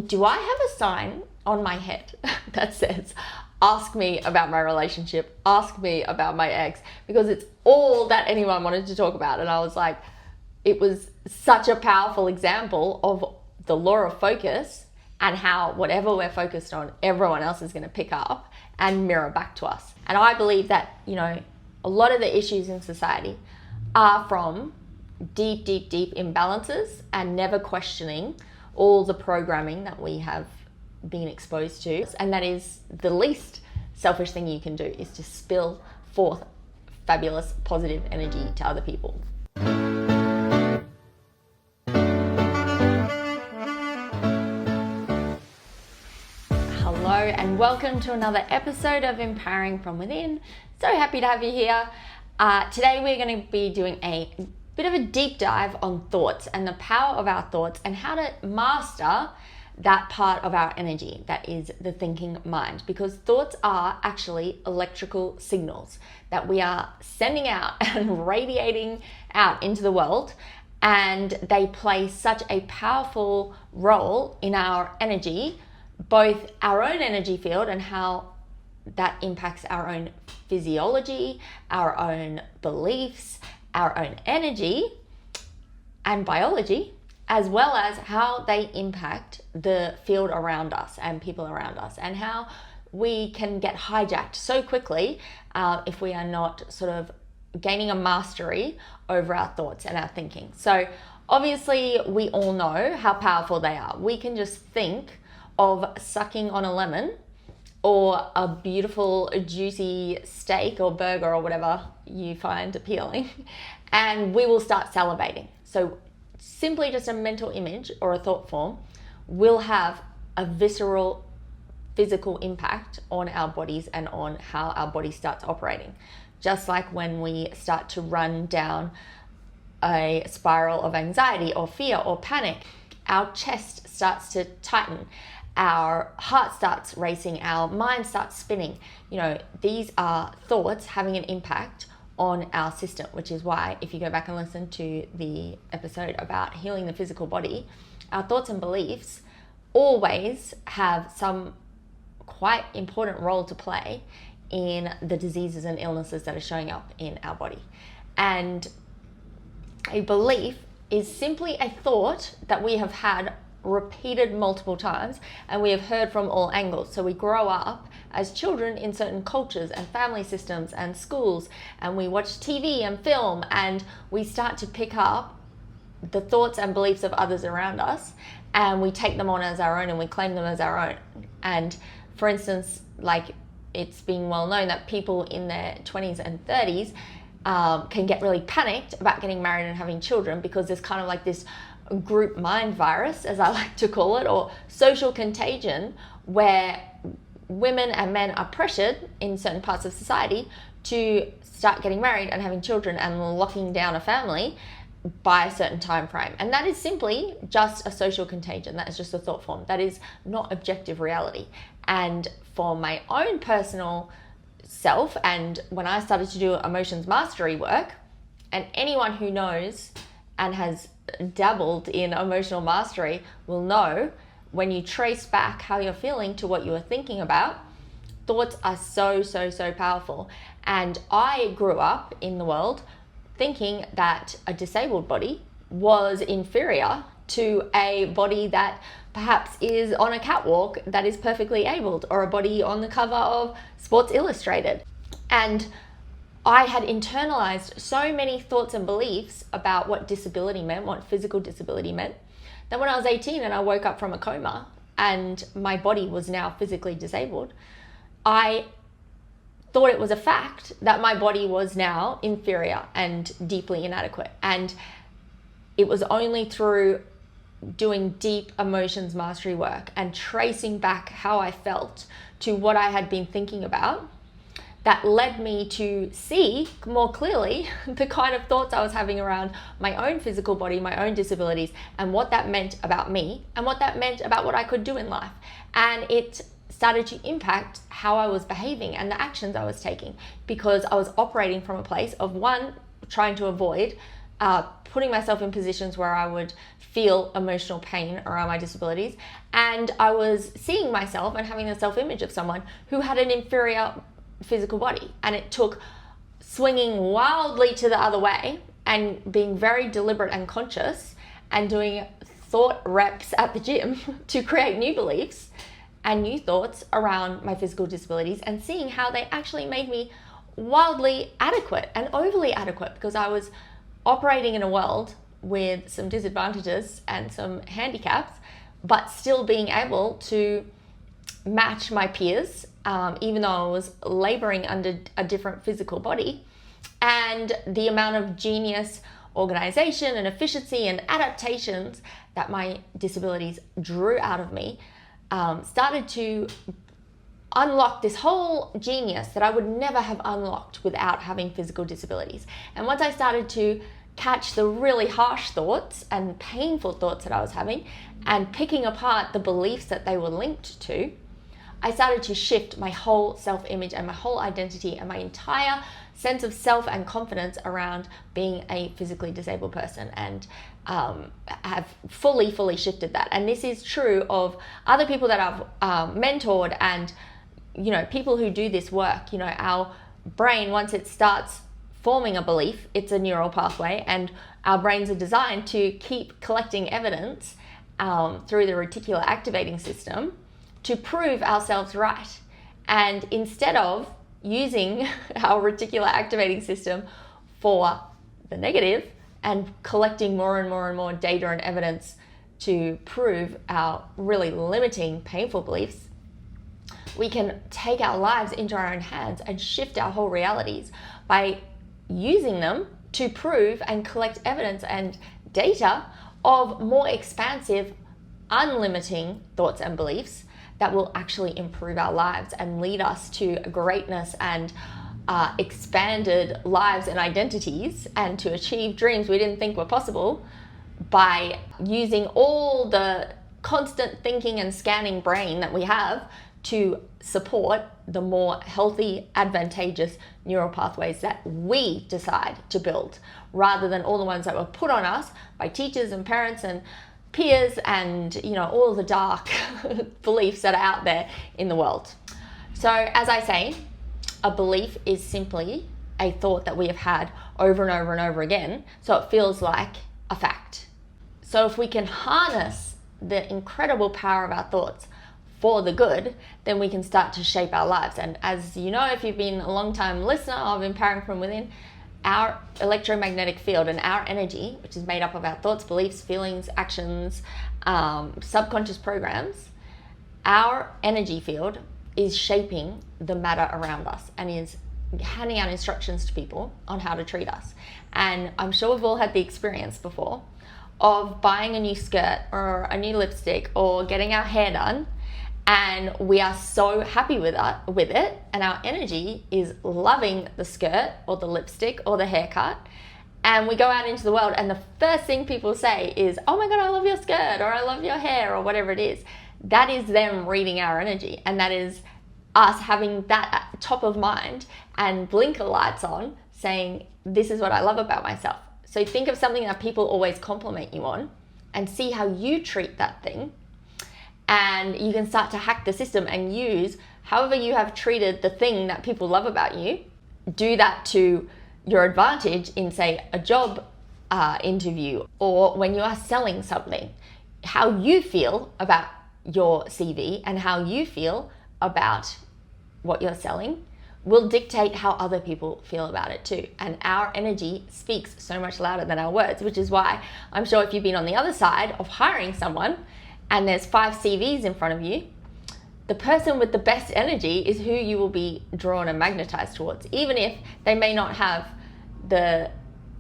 do I have a sign on my head that says, ask me about my relationship, ask me about my ex, because it's all that anyone wanted to talk about. And I was like, it was such a powerful example of the law of focus and how whatever we're focused on, everyone else is going to pick up and mirror back to us. And I believe that, a lot of the issues in society are from deep imbalances and never questioning all the programming that we have been exposed to. And that is the least selfish thing you can do, is to spill forth fabulous positive energy to other people. Hello and welcome to another episode of Empowering From Within. So happy to have you here. Today we're going to be doing a bit of a deep dive on thoughts and the power of our thoughts and how to master that part of our energy that is the thinking mind, because thoughts are actually electrical signals that we are sending out and radiating out into the world, and they play such a powerful role in our energy, both our own energy field and how that impacts our own physiology, our own beliefs, our own energy and biology, as well as how they impact the field around us and people around us, and how we can get hijacked so quickly if we are not sort of gaining a mastery over our thoughts and our thinking. So obviously we all know how powerful they are. We can just think of sucking on a lemon or a beautiful juicy steak or burger or whatever you find appealing, and we will start salivating. So simply just a mental image or a thought form will have a visceral physical impact on our bodies and on how our body starts operating. Just like when we start to run down a spiral of anxiety or fear or panic, our chest starts to tighten, our heart starts racing, our mind starts spinning. These are thoughts having an impact on our system, which is why if you go back and listen to the episode about healing the physical body, our thoughts and beliefs always have some quite important role to play in the diseases and illnesses that are showing up in our body. And a belief is simply a thought that we have had repeated multiple times and we have heard from all angles. So we grow up as children in certain cultures and family systems and schools, and we watch TV and film, and we start to pick up the thoughts and beliefs of others around us, and we take them on as our own and we claim them as our own. And for instance, like, it's been well known that people in their 20s and 30s can get really panicked about getting married and having children, because there's kind of like this group mind virus, as I like to call it, or social contagion, where women and men are pressured in certain parts of society to start getting married and having children and locking down a family by a certain time frame. And that is simply just a social contagion. That is just a thought form. That is not objective reality. And for my own personal self, and when I started to do emotions mastery work, and anyone who knows and has dabbled in emotional mastery will know, when you trace back how you're feeling to what you were thinking about, thoughts are so powerful. And I grew up in the world thinking that a disabled body was inferior to a body that perhaps is on a catwalk that is perfectly abled, or a body on the cover of Sports Illustrated. And I had internalized so many thoughts and beliefs about what disability meant, what physical disability meant, that when I was 18 and I woke up from a coma and my body was now physically disabled, I thought it was a fact that my body was now inferior and deeply inadequate. And it was only through doing deep emotions mastery work and tracing back how I felt to what I had been thinking about that led me to see more clearly the kind of thoughts I was having around my own physical body, my own disabilities, and what that meant about me and what that meant about what I could do in life. And it started to impact how I was behaving and the actions I was taking, because I was operating from a place of, one, trying to avoid putting myself in positions where I would feel emotional pain around my disabilities. And I was seeing myself and having a self-image of someone who had an inferior physical body. And it took swinging wildly to the other way and being very deliberate and conscious and doing thought reps at the gym to create new beliefs and new thoughts around my physical disabilities, and seeing how they actually made me wildly adequate and overly adequate, because I was operating in a world with some disadvantages and some handicaps, but still being able to match my peers, even though I was laboring under a different physical body. And the amount of genius, organization and efficiency and adaptations that my disabilities drew out of me started to unlock this whole genius that I would never have unlocked without having physical disabilities. And once I started to catch the really harsh thoughts and painful thoughts that I was having and picking apart the beliefs that they were linked to, I started to shift my whole self-image and my whole identity and my entire sense of self and confidence around being a physically disabled person, and have fully shifted that. And this is true of other people that I've mentored, and people who do this work. Our brain, once it starts forming a belief, it's a neural pathway, and our brains are designed to keep collecting evidence through the reticular activating system to prove ourselves right. And instead of using our reticular activating system for the negative and collecting more and more data and evidence to prove our really limiting, painful beliefs, we can take our lives into our own hands and shift our whole realities by using them to prove and collect evidence and data of more expansive, unlimiting thoughts and beliefs that will actually improve our lives and lead us to greatness and expanded lives and identities, and to achieve dreams we didn't think were possible, by using all the constant thinking and scanning brain that we have to support the more healthy, advantageous neural pathways that we decide to build, rather than all the ones that were put on us by teachers and parents and peers and all of the dark beliefs that are out there in the world. So as I say, a belief is simply a thought that we have had over and over and over again, so it feels like a fact. So if we can harness the incredible power of our thoughts for the good, then we can start to shape our lives. And as you know, if you've been a long time listener of Empowering from Within, our electromagnetic field and our energy, which is made up of our thoughts, beliefs, feelings, actions, subconscious programs, our energy field is shaping the matter around us and is handing out instructions to people on how to treat us. And I'm sure we've all had the experience before of buying a new skirt or a new lipstick or getting our hair done, and we are so happy with it, and our energy is loving the skirt or the lipstick or the haircut, and we go out into the world and the first thing people say is, "Oh my God, I love your skirt," or "I love your hair," or whatever it is. That is them reading our energy, and that is us having that at top of mind and blinker lights on saying, "This is what I love about myself." So think of something that people always compliment you on and see how you treat that thing. And you can start to hack the system and use however you have treated the thing that people love about you. Do that to your advantage in, say, a job interview, or when you are selling something. How you feel about your CV and how you feel about what you're selling will dictate how other people feel about it too. And our energy speaks so much louder than our words, which is why I'm sure if you've been on the other side of hiring someone and there's 5 CVs in front of you, the person with the best energy is who you will be drawn and magnetized towards, even if they may not have the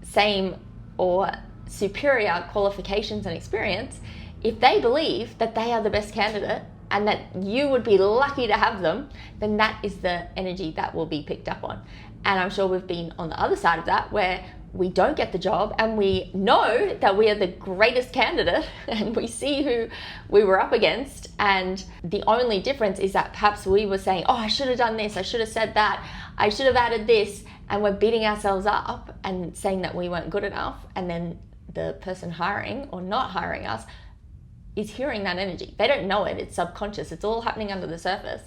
same or superior qualifications and experience. If they believe that they are the best candidate and that you would be lucky to have them, then that is the energy that will be picked up on. And I'm sure we've been on the other side of that, where we don't get the job and we know that we are the greatest candidate and we see who we were up against. And the only difference is that perhaps we were saying, oh, I should have done this, I should have said that, I should have added this. And we're beating ourselves up and saying that we weren't good enough. And then the person hiring or not hiring us is hearing that energy. They don't know it, it's subconscious, it's all happening under the surface.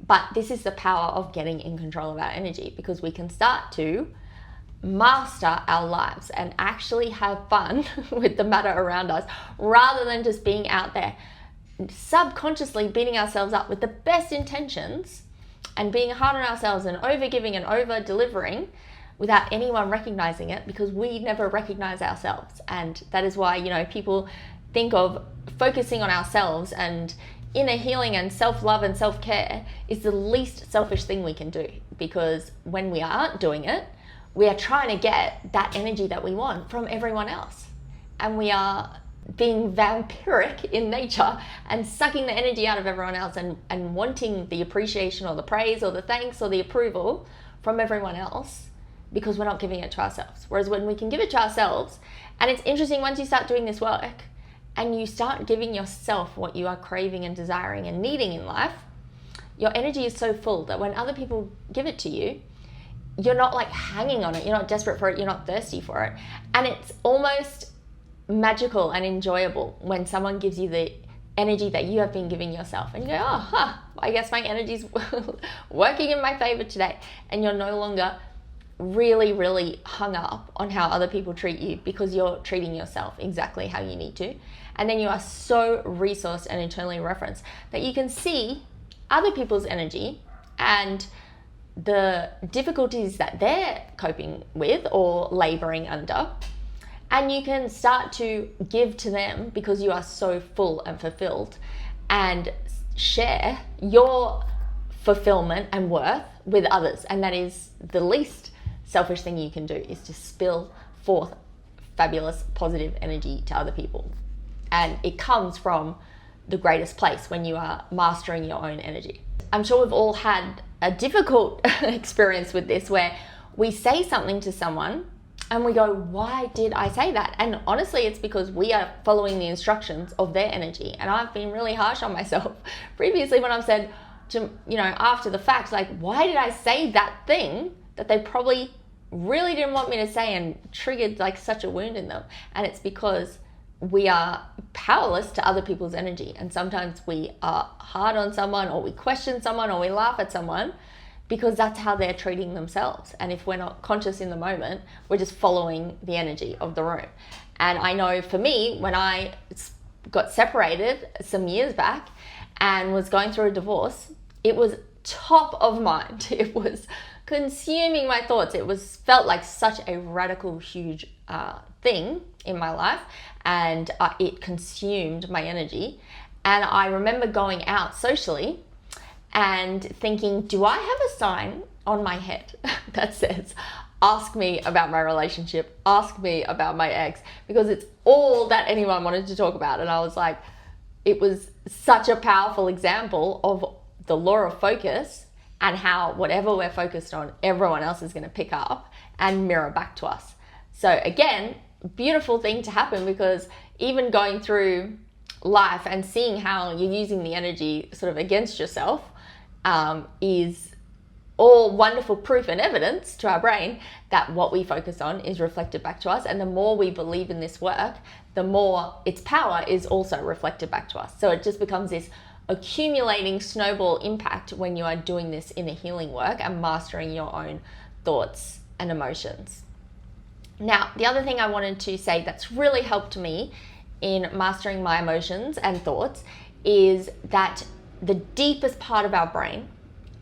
But this is the power of getting in control of our energy, because we can start to master our lives and actually have fun with the matter around us, rather than just being out there subconsciously beating ourselves up with the best intentions and being hard on ourselves and over giving and over delivering without anyone recognizing it, because we never recognize ourselves. And that is why, people think of focusing on ourselves, and inner healing and self-love and self-care is the least selfish thing we can do, because when we aren't doing it, we are trying to get that energy that we want from everyone else. And we are being vampiric in nature and sucking the energy out of everyone else and wanting the appreciation or the praise or the thanks or the approval from everyone else, because we're not giving it to ourselves. Whereas when we can give it to ourselves, and it's interesting, once you start doing this work and you start giving yourself what you are craving and desiring and needing in life, your energy is so full that when other people give it to you, you're not like hanging on it, you're not desperate for it, you're not thirsty for it. And it's almost magical and enjoyable when someone gives you the energy that you have been giving yourself, and you go, I guess my energy's working in my favor today. And you're no longer really, really hung up on how other people treat you, because you're treating yourself exactly how you need to. And then you are so resourced and internally referenced that you can see other people's energy and the difficulties that they're coping with or laboring under, and you can start to give to them because you are so full and fulfilled, and share your fulfillment and worth with others. And that is the least selfish thing you can do, is to spill forth fabulous positive energy to other people. And it comes from the greatest place when you are mastering your own energy. I'm sure we've all had a difficult experience with this, where we say something to someone and we go, why did I say that? And honestly, it's because we are following the instructions of their energy. And I've been really harsh on myself previously when I've said to, after the fact, like, why did I say that thing that they probably really didn't want me to say, and triggered like such a wound in them? And it's because we are powerless to other people's energy. And sometimes we are hard on someone, or we question someone, or we laugh at someone because that's how they're treating themselves. And if we're not conscious in the moment, we're just following the energy of the room. And I know for me, when I got separated some years back and was going through a divorce, it was top of mind. It was consuming my thoughts. It felt like such a radical, huge thing in my life, and it consumed my energy. And I remember going out socially and thinking, do I have a sign on my head that says, ask me about my relationship, ask me about my ex, because it's all that anyone wanted to talk about. And I was like, it was such a powerful example of the law of focus, and how whatever we're focused on, everyone else is going to pick up and mirror back to us. So again, beautiful thing to happen, because even going through life and seeing how you're using the energy sort of against yourself is all wonderful proof and evidence to our brain that what we focus on is reflected back to us. And the more we believe in this work, the more its power is also reflected back to us. So it just becomes this accumulating snowball impact when you are doing this inner healing work and mastering your own thoughts and emotions. Now, the other thing I wanted to say that's really helped me in mastering my emotions and thoughts is that the deepest part of our brain,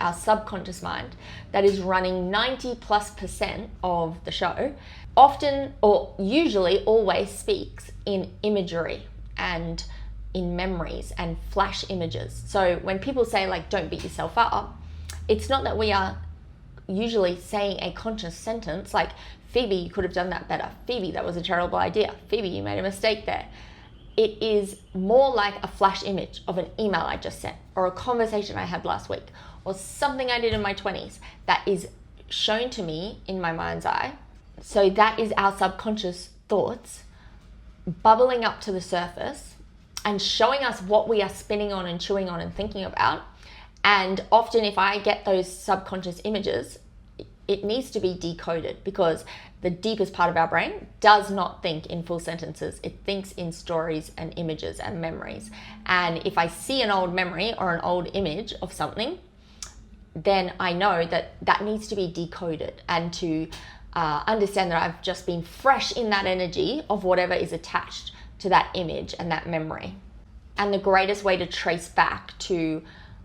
our subconscious mind, that is running 90+% of the show, often or usually always speaks in imagery and in memories and flash images. So when people say, like, don't beat yourself up, it's not that we are usually saying a conscious sentence like, Phoebe, you could have done that better. Phoebe, that was a terrible idea. Phoebe, you made a mistake there. It is more like a flash image of an email I just sent, or a conversation I had last week, or something I did in my 20s that is shown to me in my mind's eye. So that is our subconscious thoughts bubbling up to the surface and showing us what we are spinning on and chewing on and thinking about. And often if I get those subconscious images, it needs to be decoded, because the deepest part of our brain does not think in full sentences. It thinks in stories and images and memories. And if I see an old memory or an old image of something, then I know that that needs to be decoded, and to understand that I've just been fresh in that energy of whatever is attached to that image and that memory. And the greatest way to trace back to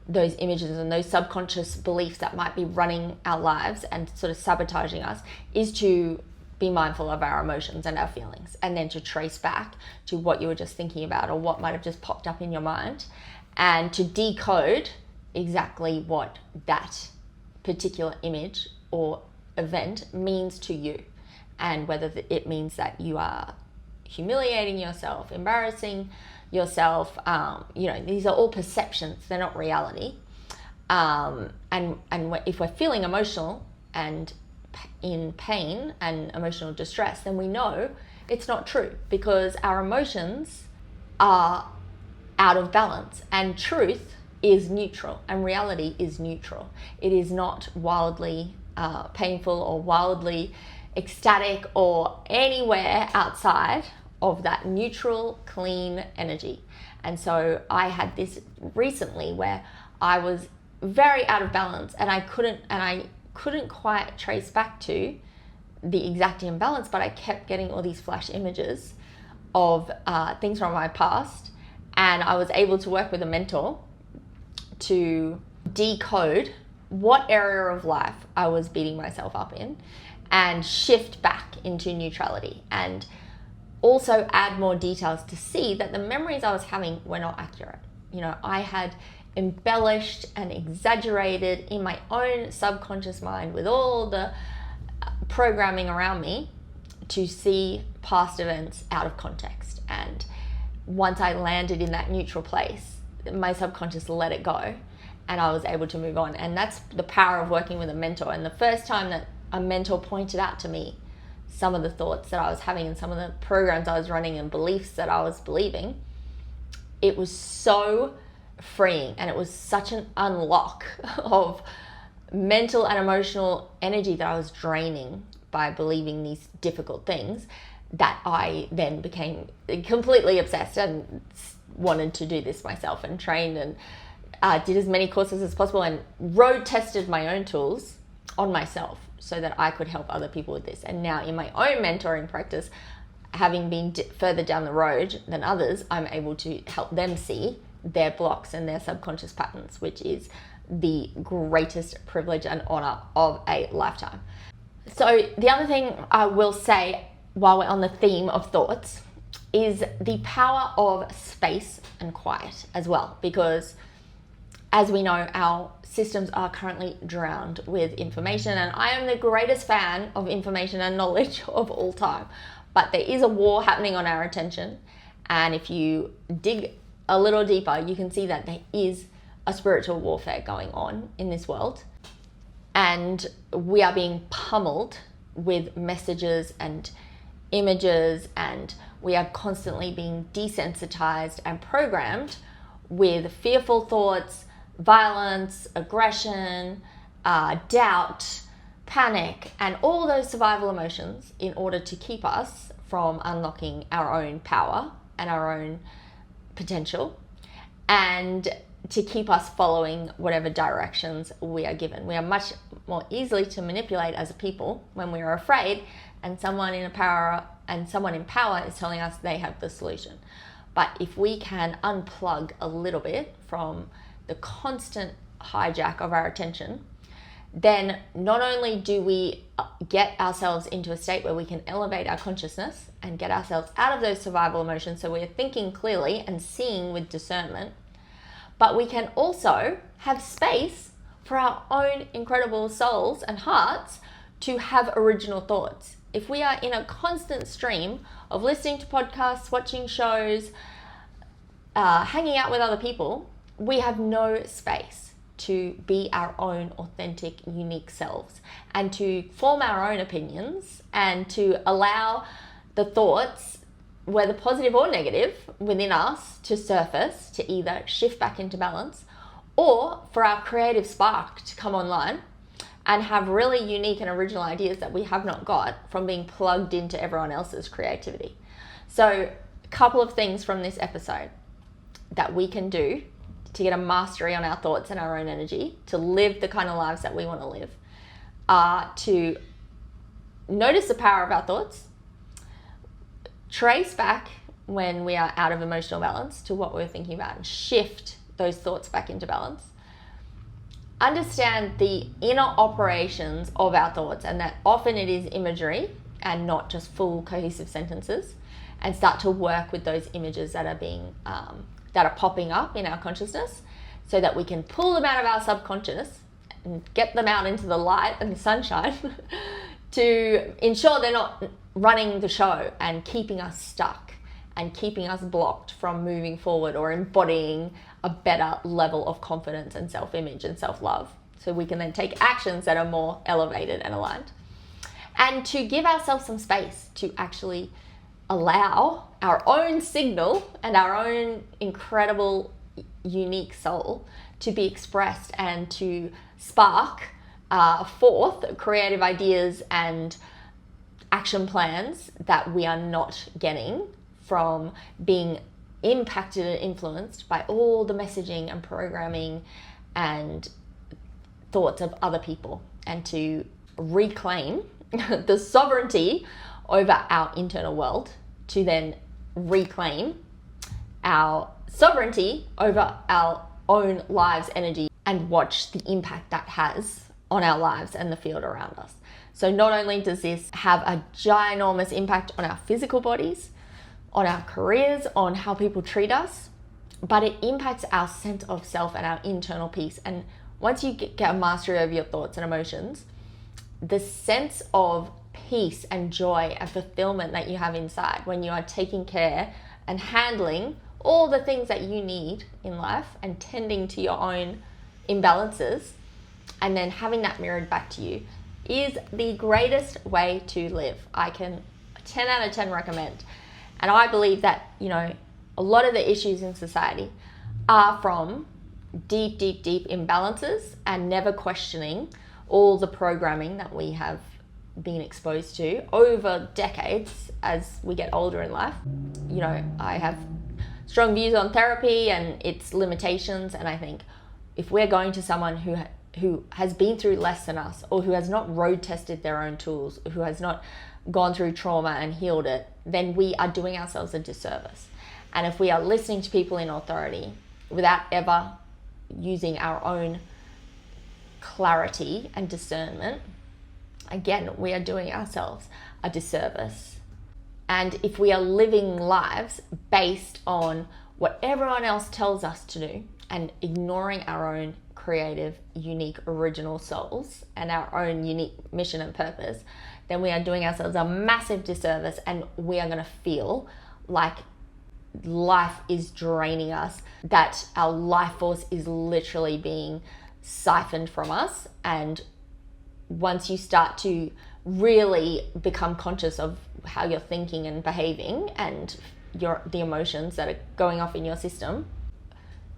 those images and those subconscious beliefs that might be running our lives and sort of sabotaging us is to be mindful of our emotions and our feelings, and then to trace back to what you were just thinking about or what might have just popped up in your mind, and to decode exactly what that particular image or event means to you, and whether it means that you are humiliating yourself, embarrassing yourself. These are all perceptions, they're not reality. And if we're feeling emotional and in pain and emotional distress, then we know it's not true, because our emotions are out of balance, and truth is neutral and reality is neutral. It is not wildly painful or wildly ecstatic or anywhere outside of that neutral, clean energy. And so I had this recently where I was very out of balance, and I couldn't quite trace back to the exact imbalance, but I kept getting all these flash images of things from my past, and I was able to work with a mentor to decode what area of life I was beating myself up in and shift back into neutrality, and also add more details to see that the memories I was having were not accurate. I had embellished and exaggerated in my own subconscious mind with all the programming around me to see past events out of context. And once I landed in that neutral place, my subconscious let it go, and I was able to move on. And that's the power of working with a mentor. And the first time that a mentor pointed out to me some of the thoughts that I was having and some of the programs I was running and beliefs that I was believing, it was so freeing, and it was such an unlock of mental and emotional energy that I was draining by believing these difficult things, that I then became completely obsessed and wanted to do this myself, and trained and did as many courses as possible, and road tested my own tools on myself so that I could help other people with this. And now in my own mentoring practice, having been further down the road than others, I'm able to help them see their blocks and their subconscious patterns, which is the greatest privilege and honor of a lifetime. So the other thing I will say while we're on the theme of thoughts is the power of space and quiet as well, because as we know, our systems are currently drowned with information, and I am the greatest fan of information and knowledge of all time. But there is a war happening on our attention, and if you dig a little deeper, you can see that there is a spiritual warfare going on in this world, and we are being pummeled with messages and images, and we are constantly being desensitized and programmed with fearful thoughts, violence, aggression, doubt, panic, and all those survival emotions in order to keep us from unlocking our own power and our own potential, and to keep us following whatever directions we are given. We are much more easily to manipulate as a people when we are afraid, and someone in power is telling us they have the solution. But if we can unplug a little bit from the constant hijack of our attention, then not only do we get ourselves into a state where we can elevate our consciousness and get ourselves out of those survival emotions so we're thinking clearly and seeing with discernment, but we can also have space for our own incredible souls and hearts to have original thoughts. If we are in a constant stream of listening to podcasts, watching shows, hanging out with other people, we have no space to be our own authentic, unique selves and to form our own opinions and to allow the thoughts, whether positive or negative, within us to surface, to either shift back into balance or for our creative spark to come online and have really unique and original ideas that we have not got from being plugged into everyone else's creativity. So a couple of things from this episode that we can do to get a mastery on our thoughts and our own energy, to live the kind of lives that we want to live, are to notice the power of our thoughts, trace back when we are out of emotional balance to what we're thinking about and shift those thoughts back into balance. Understand the inner operations of our thoughts and that often it is imagery and not just full cohesive sentences, and start to work with those images that are being that are popping up in our consciousness so that we can pull them out of our subconscious and get them out into the light and the sunshine to ensure they're not running the show and keeping us stuck and keeping us blocked from moving forward or embodying a better level of confidence and self-image and self-love, so we can then take actions that are more elevated and aligned. And to give ourselves some space to actually allow our own signal and our own incredible, unique soul to be expressed and to spark forth creative ideas and action plans that we are not getting from being impacted and influenced by all the messaging and programming and thoughts of other people, and to reclaim the sovereignty over our internal world, to then reclaim our sovereignty over our own lives' energy and watch the impact that has on our lives and the field around us. So not only does this have a ginormous impact on our physical bodies, on our careers, on how people treat us, but it impacts our sense of self and our internal peace. And once you get a mastery over your thoughts and emotions, the sense of peace and joy and fulfillment that you have inside when you are taking care and handling all the things that you need in life and tending to your own imbalances and then having that mirrored back to you is the greatest way to live. I can 10 out of 10 recommend. And I believe that, a lot of the issues in society are from deep imbalances and never questioning all the programming that we have been exposed to over decades as we get older in life. I have strong views on therapy and its limitations, and I think if we're going to someone who has been through less than us, or who has not road tested their own tools, who has not gone through trauma and healed it, then we are doing ourselves a disservice. And if we are listening to people in authority without ever using our own clarity and discernment, again, we are doing ourselves a disservice. And if we are living lives based on what everyone else tells us to do and ignoring our own creative, unique, original souls and our own unique mission and purpose, then we are doing ourselves a massive disservice, and we are going to feel like life is draining us, that our life force is literally being siphoned from us. And once you start to really become conscious of how you're thinking and behaving and the emotions that are going off in your system,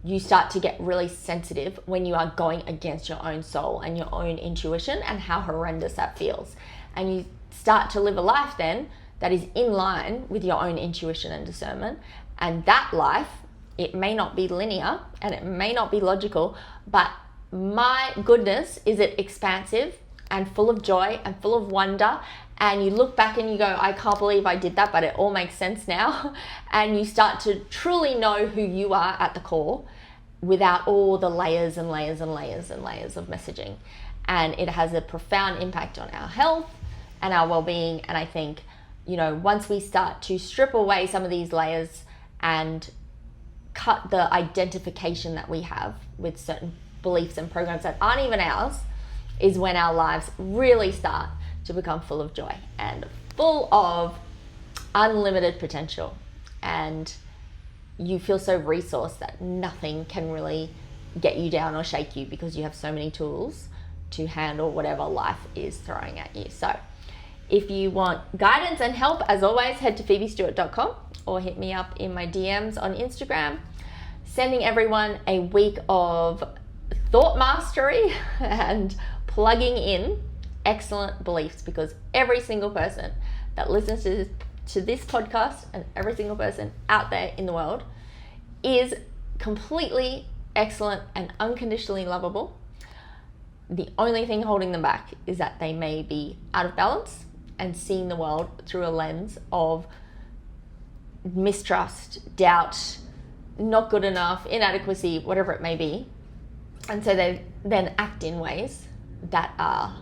you start to get really sensitive when you are going against your own soul and your own intuition and how horrendous that feels. And you start to live a life then that is in line with your own intuition and discernment. And that life, it may not be linear and it may not be logical, but my goodness, is it expansive and full of joy and full of wonder. And you look back and you go, I can't believe I did that, but it all makes sense now. And you start to truly know who you are at the core without all the layers and layers and layers and layers of messaging. And it has a profound impact on our health and our well-being. And I think, once we start to strip away some of these layers and cut the identification that we have with certain beliefs and programs that aren't even ours, is when our lives really start to become full of joy and full of unlimited potential. And you feel so resourced that nothing can really get you down or shake you, because you have so many tools to handle whatever life is throwing at you. So if you want guidance and help, as always, head to phoebestewart.com or hit me up in my DMs on Instagram. Sending everyone a week of thought mastery and plugging in excellent beliefs, because every single person that listens to this podcast and every single person out there in the world is completely excellent and unconditionally lovable. The only thing holding them back is that they may be out of balance and seeing the world through a lens of mistrust, doubt, not good enough, inadequacy, whatever it may be. And so they then act in ways that are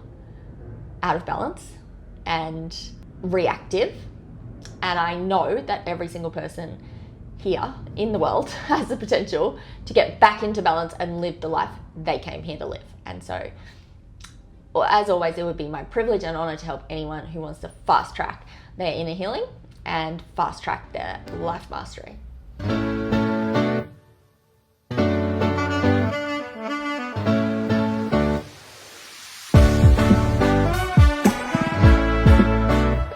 out of balance and reactive. And I know that every single person here in the world has the potential to get back into balance and live the life they came here to live. And so, well, as always, it would be my privilege and honor to help anyone who wants to fast track their inner healing and fast track their life mastery.